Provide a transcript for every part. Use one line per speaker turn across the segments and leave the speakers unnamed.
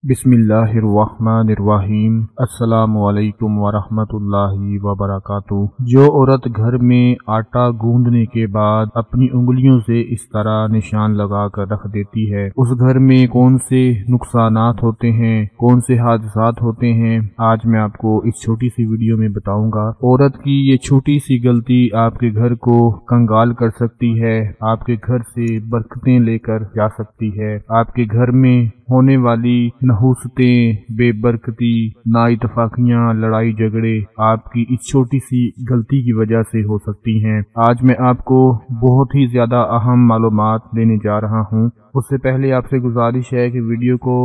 بسم اللہ الرحمن الرحیم۔ السلام علیکم ورحمۃ اللہ وبرکاتہ۔ جو عورت گھر میں آٹا گوندنے کے بعد اپنی انگلیوں سے اس طرح نشان لگا کر رکھ دیتی ہے، اس گھر میں کون سے نقصانات ہوتے ہیں، کون سے حادثات ہوتے ہیں، آج میں آپ کو اس چھوٹی سی ویڈیو میں بتاؤں گا۔ عورت کی یہ چھوٹی سی غلطی آپ کے گھر کو کنگال کر سکتی ہے، آپ کے گھر سے برکتیں لے کر جا سکتی ہے، آپ کے گھر میں ہونے والی نحوستیں، بے برکتی، نا اتفاقیاں، لڑائی جھگڑے آپ کی اس چھوٹی سی غلطی کی وجہ سے ہو سکتی ہیں۔ آج میں آپ کو بہت ہی زیادہ اہم معلومات دینے جا رہا ہوں۔ اس سے پہلے آپ سے گزارش ہے کہ ویڈیو کو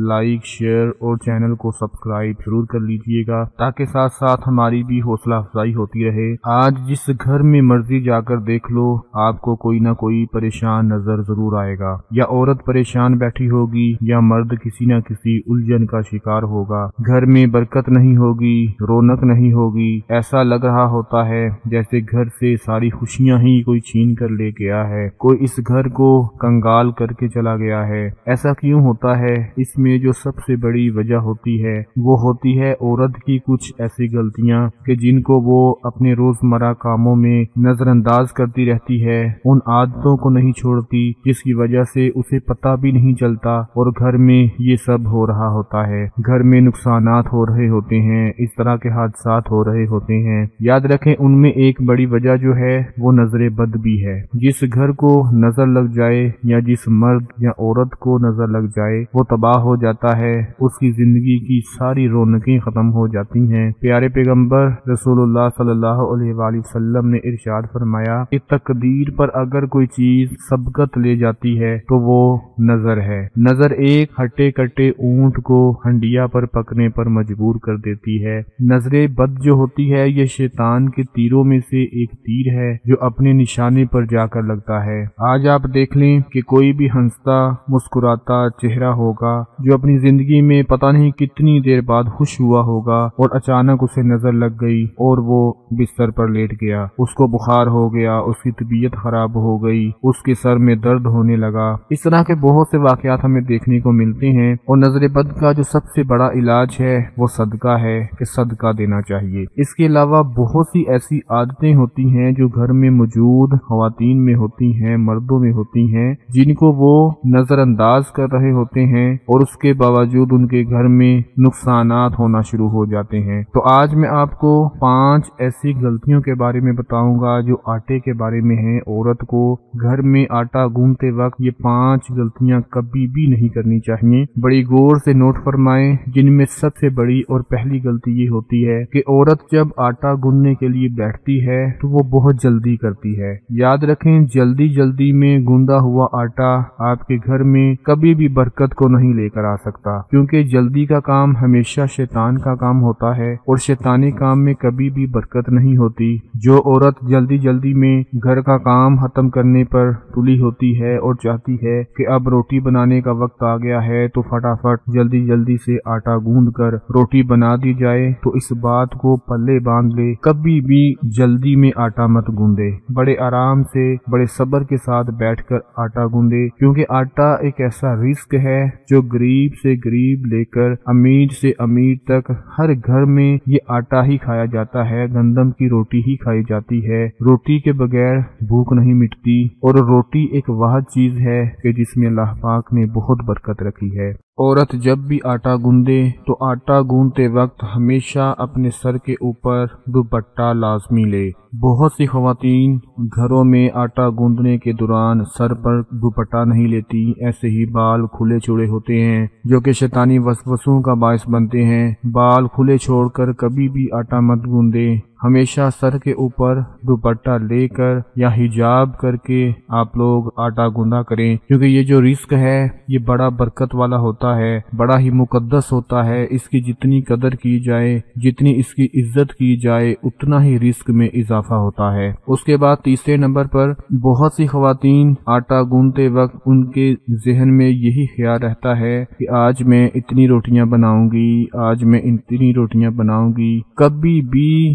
لائک، شیئر اور چینل کو سبسکرائب ضرور کر لیجئے گا تاکہ ساتھ ساتھ ہماری بھی حوصلہ افزائی ہوتی رہے۔ آج جس گھر میں مرضی جا کر دیکھ لو، آپ کو کوئی نہ کوئی پریشان نظر ضرور آئے گا۔ یا عورت پریشان بیٹھی ہوگی یا مرد کسی نہ کسی الجھن کا شکار ہوگا۔ گھر میں برکت نہیں ہوگی، رونق نہیں ہوگی، ایسا لگ رہا ہوتا ہے جیسے گھر سے ساری خوشیاں ہی کوئی چھین کر لے گیا ہے، کوئی اس گھر کو کنگال کر کے چلا گیا ہے۔ ایسا کیوں ہوتا ہے؟ اس میں جو سب سے بڑی وجہ ہوتی ہے وہ ہوتی ہے عورت کی کچھ ایسی غلطیاں کہ جن کو وہ اپنے روزمرہ کاموں میں نظر انداز کرتی رہتی ہے، ان عادتوں کو نہیں چھوڑتی جس کی وجہ سے اسے پتہ بھی نہیں چلتا اور گھر میں یہ سب ہو رہا ہوتا ہے۔ گھر میں نقصانات ہو رہے ہوتے ہیں، اس طرح کے حادثات ہو رہے ہوتے ہیں۔ یاد رکھیں ان میں ایک بڑی وجہ جو ہے وہ نظر بد بھی ہے۔ جس گھر کو نظر لگ جائے یا جس مرد یا عورت کو نظر لگ جائے وہ تباہ ہو جاتا ہے، اس کی زندگی کی ساری رونقیں ختم ہو جاتی ہیں۔ پیارے پیغمبر رسول اللہ صلی اللہ علیہ وآلہ وسلم نے ارشاد فرمایا کہ تقدیر پر اگر کوئی چیز سبقت لے جاتی ہے تو وہ نظر ہے۔ نظر ایک ہٹے کٹے اونٹ کو ہنڈیا پر پکنے پر مجبور کر دیتی ہے۔ نظر بد جو ہوتی ہے یہ شیطان کے تیروں میں سے ایک تیر ہے جو اپنے نشانے پر جا کر لگتا ہے۔ آج آپ دیکھ لیں کہ کوئی بھی ہنستا مسکراتا چہرہ ہوگا جو اپنی زندگی میں پتہ نہیں کتنی دیر بعد خوش ہوا ہوگا اور اچانک اسے نظر لگ گئی اور وہ بستر پر لیٹ گیا، اس کو بخار ہو گیا، اس کی طبیعت خراب ہو گئی، اس کے سر میں درد ہونے لگا۔ اس طرح کے بہت سے واقعات ہمیں دیکھنے کو ملتے ہیں اور نظر بد کا جو سب سے بڑا علاج ہے وہ صدقہ ہے کہ صدقہ دینا چاہیے۔ اس کے علاوہ بہت سی ایسی عادتیں ہوتی ہیں جو گھر میں موجود خواتین میں ہوتی ہیں، مردوں میں ہوتی ہیں، جن کو وہ نظر انداز کر رہے ہوتے ہیں اور اس کے باوجود ان کے گھر میں نقصانات ہونا شروع ہو جاتے ہیں۔ تو آج میں آپ کو 5 ایسی غلطیوں کے بارے میں بتاؤں گا جو آٹے کے بارے میں ہیں۔ عورت کو گھر میں آٹا گوندتے وقت یہ 5 غلطیاں کبھی بھی نہیں کرنی چاہیے۔ بڑی غور سے نوٹ فرمائیں۔ جن میں سب سے بڑی اور پہلی غلطی یہ ہوتی ہے کہ عورت جب آٹا گوندنے کے لیے بیٹھتی ہے تو وہ بہت جلدی کرتی ہے۔ یاد رکھیں جلدی میں گوندا ہوا آٹا آپ کے گھر میں کبھی بھی برکت کو نہیں لے کر آ سکتا، کیونکہ جلدی کا کام ہمیشہ شیطان کا کام ہوتا ہے اور شیطانی کام میں کبھی بھی برکت نہیں ہوتی۔ جو عورت جلدی میں گھر کا کام ختم کرنے پر تلی ہوتی ہے اور چاہتی ہے کہ اب روٹی بنانے کا وقت آ گیا ہے تو فٹافٹ جلدی سے آٹا گوندھ کر روٹی بنا دی جائے، تو اس بات کو پلے باندھ لے، کبھی بھی جلدی میں آٹا مت گوندے۔ بڑے آرام سے، بڑے صبر کے ساتھ بیٹھ کر آٹا گوندے، کیونکہ آٹا ایک ایسا رزق ہے جو غریب سے غریب لے کر امیر سے امیر تک ہر گھر میں یہ آٹا ہی کھایا جاتا ہے، گندم کی روٹی ہی کھائی جاتی ہے۔ روٹی کے بغیر بھوک نہیں مٹتی اور روٹی ایک واحد چیز ہے کہ جس میں اللہ پاک نے بہت برکت رکھی ہے۔ عورت جب بھی آٹا گوندے تو آٹا گوندتے وقت ہمیشہ اپنے سر کے اوپر دوپٹہ لازمی لے۔ بہت سی خواتین گھروں میں آٹا گوندنے کے دوران سر پر دوپٹہ نہیں لیتی، ایسے ہی بال کھلے چھوڑے ہوتے ہیں جو کہ شیطانی وسوسوں کا باعث بنتے ہیں۔ بال کھلے چھوڑ کر کبھی بھی آٹا مت گوندے، ہمیشہ سر کے اوپر دوپٹہ لے کر یا حجاب کر کے آپ لوگ آٹا گوندا کریں، کیونکہ یہ جو رزق ہے یہ بڑا برکت والا ہوتا ہے، بڑا ہی مقدس ہوتا ہے۔ اس کی جتنی قدر کی جائے، جتنی اس کی عزت کی جائے، اتنا ہی رزق میں اضافہ ہوتا ہے۔ اس کے بعد تیسرے نمبر پر بہت سی خواتین آٹا گوندتے وقت ان کے ذہن میں یہی خیال رہتا ہے کہ آج میں اتنی روٹیاں بناؤں گی، آج میں اتنی روٹیاں بناؤں گی، کبھی بھی